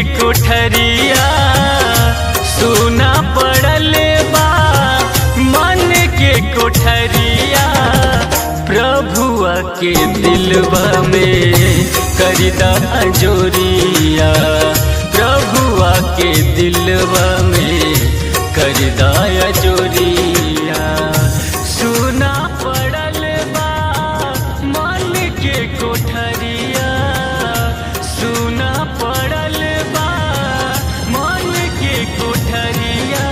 कोठरिया सुना पड़ल बा मन के कोठरिया प्रभुआ के दिलवा में करिदा जोरिया प्रभुआ के दिलवा में करिदा जोरिया सुना पड़ल बा मन के कोठरिया सुना पड़ल बा मन के कोठरिया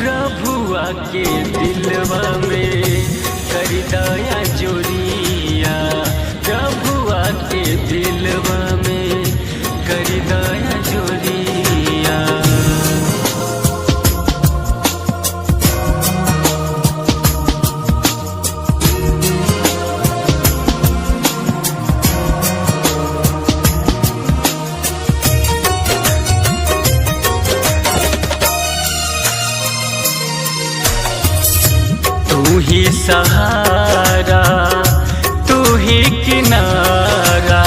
प्रभुआ के दिलवा में करिदा जोरिया प्रभुआ के दिलवा में करिदा जोरिया। तू ही सहारा तू ही किनारा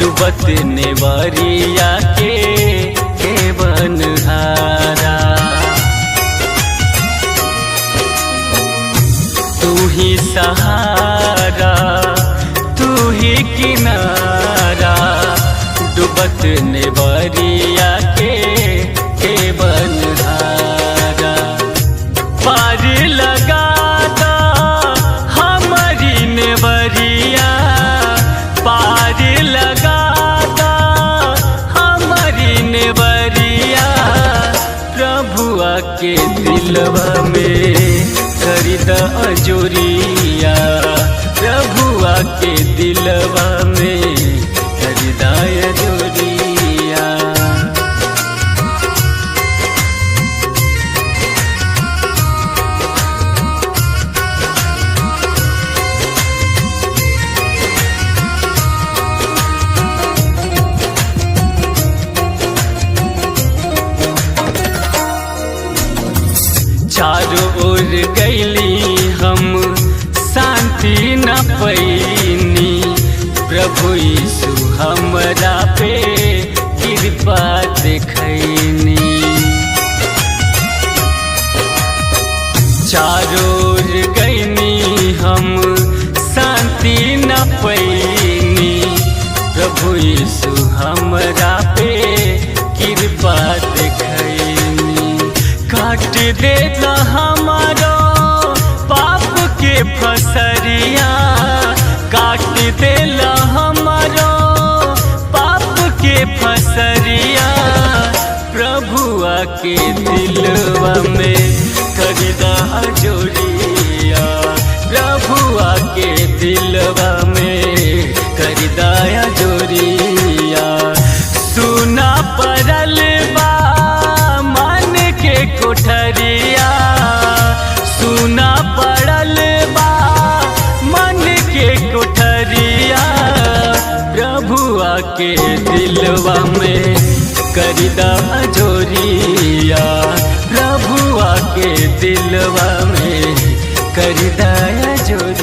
डूबत नेवरिया के बनहारा तू ही सहारा तू ही किनारा डूबत नेवरिया के बनहारा पार लगा हमारी नेवरिया पार लगा हमारी नेवरिया प्रभुआ के दिलवा में करिदा जोरिया प्रभुआ के दिलवा में करिदा जोरिया। चारों ओर गईली हम शांति न पैनी प्रभु यीशु हमरा पे कृपा देखैनी चारों ओर गईनी हम शांति न पैनी प्रभु यीशु हमरा पे कृपा देखैनी काट देता हमारो पाप के फसरिया काट देला हमारो पाप के फसरिया प्रभुआ के दिलवा में करिदा जोरिया प्रभुआ के दिलवा में करिदा जोरिया सुना पड़ल बा के कोठरिया सुना पड़ल बा मन के कोठरिया प्रभुआ के दिलवा में करिदा जोरिया प्रभुआ के दिलवा में करिदा जोरिया।